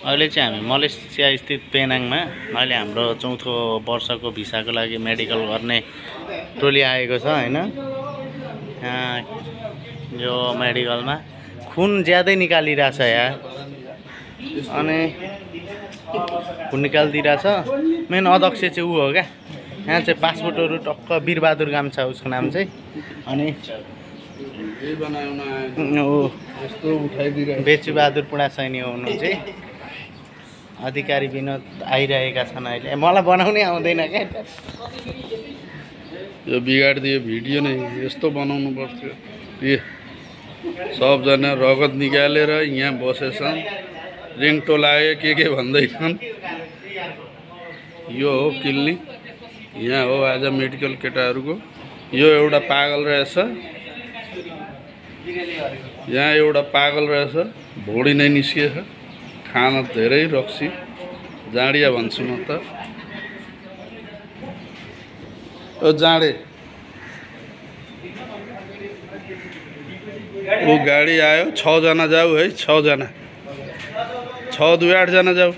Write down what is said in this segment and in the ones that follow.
अहिले चाहिँ हामी मलेसिया स्थित पेनाङमा अहिले हाम्रो चौथो वर्षको भिसाको लागि मेडिकल गर्ने टोली आएको छ हैन। यहाँ यो मेडिकलमा खुन ज्यादै निकालिरहेछ यार, अनि खुन निकालिदिरहेछ। मेन अध्यक्ष चाहिँ ऊ हो क्या। यहाँ चाहिँ पासपोर्टहरू टक्क वीरबहादुर गाम्छा उसको नाम चाहिँ। अनि बेचुबहादुर पुडा सैनी हुनु चाहिँ अधिकारी विनोद आइरहेका छन् अहिले। मलाई बनाउनै आउँदैन क्या। यो बिगाडिदियो भिडियो नै यस्तो बनाउनु पर्थ्यो। ए सबजना रगत निकालेर यहाँ बसेछन्, रिङटो लाग्यो के भन्दैछन्। यो हो क्लिनिक, यहाँ हो आज मेडिकल केटाहरूको। यो एउटा पागल रहेछ, यहाँ एउटा पागल रहेछ, भोडी नै निस्किएछ। खाना धेरै रक्सी जाँडिया भन्छु म त। ओ जाँडे, ऊ गाडी आयो। 6 जना जाऊ है, 6 जना, 6 2 8 जना जाऊ।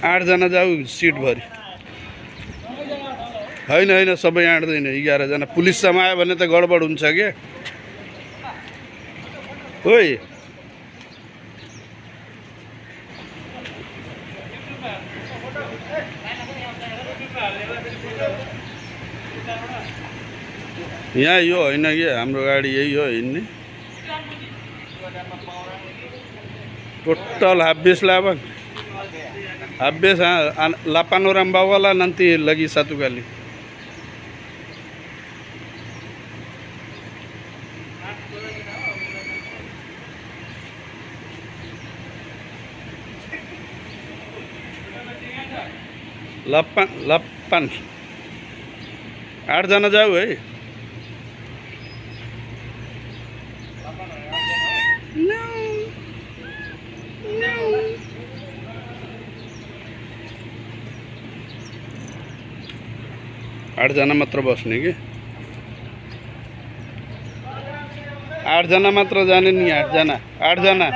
8 जना जाऊ सिट भरि। होइन सबै आँट्दैन, 11 जना। पुलिस समायो भने त गडबड हुन्छ के। ओइ यहाँ यो होइन कि हाम्रो गाडी यही हो हिँड्ने। Total habis lah bang, habis 8 orang bawalah nanti lagi 1 kali. Lapan 8 जना जाऊ है। 8 जना मात्र बस्ने कि 8 जना मात्र जाने नि। 8 जना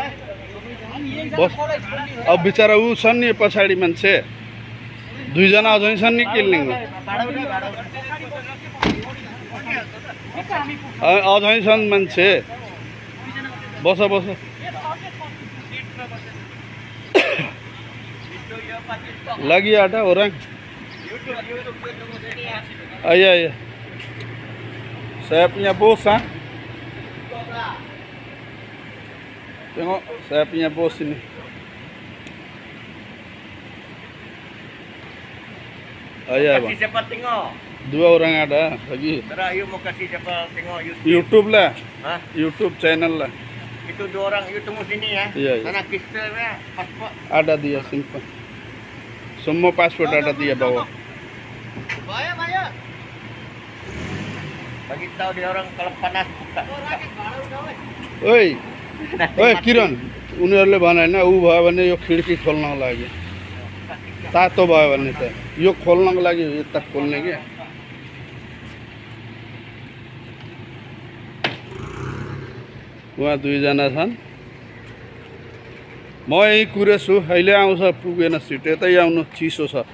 बस। अब बिचारा ऊ छन् नि पछाडि मान्छे 2 जना अझै छन् नि क्लिनिकमा। अझै छन् मान्छे। बस lagi ada orang. Iya. Saya punya bos, ha? Tengok, saya punya bos ini. Iya, Bang. Kasih siapa tengok? 2 orang ada lagi. Terus you mau kasih siapa tengok YouTube lah. Hah? YouTube channel lah. Itu 2 orang you tunggu sini ya. Iya. Sana kisahnya paspor. Ada dia simpan. Semua paspor ada dia bawa. Bahaya. Bagi tahu dia orang kalau panas buka. ओइ किरण, उनीहरूले भनेन ऊ भयो भने यो खिड्की खोल्नको लागि, तातो भयो भने त यो खोल्नको लागि यता खोल्ने के। उहाँ 2 जना छन्। म यही कुरेछु, अहिले आउँछ। पुगेन सिट, यतै आउनु, चिसो छ।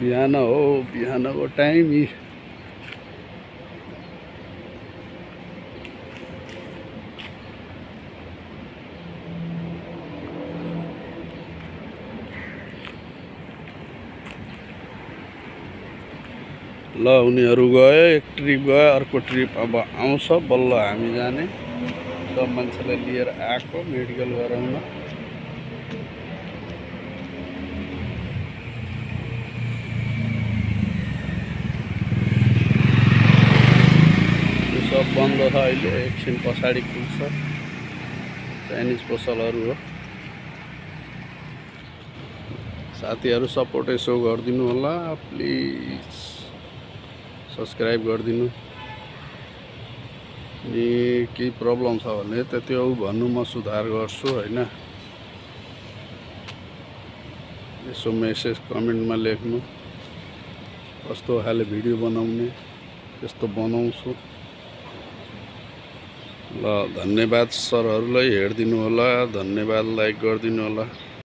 बिहान हो, बिहानको टाइम यी। ल उनीहरू गयो, एक ट्रिप गयो, अर्को ट्रिप अब आउँछ बल्ल हामी जाने। सब मान्छेलाई लिएर आएको मेडिकल गराउन। सब बन्द छ अहिले, एकछिन पछाडि खुल्छ। चाइनिज पसलहरू हो। साथीहरू सपोर्ट यसो गरिदिनु होला प्लिज, सब्सक्राइब गरिदिनु। अनि केही प्रब्लम छ भने त त्यो भन्नु, म सुधार गर्छु हैन। यसो मेसेज कमेन्टमा लेख्नु। कस्तो खाले भिडियो बनाउने त्यस्तो बनाउँछु। ल धन्यवाद सरहरूलाई, हेरिदिनु होला, धन्यवाद, लाइक गरिदिनु होला।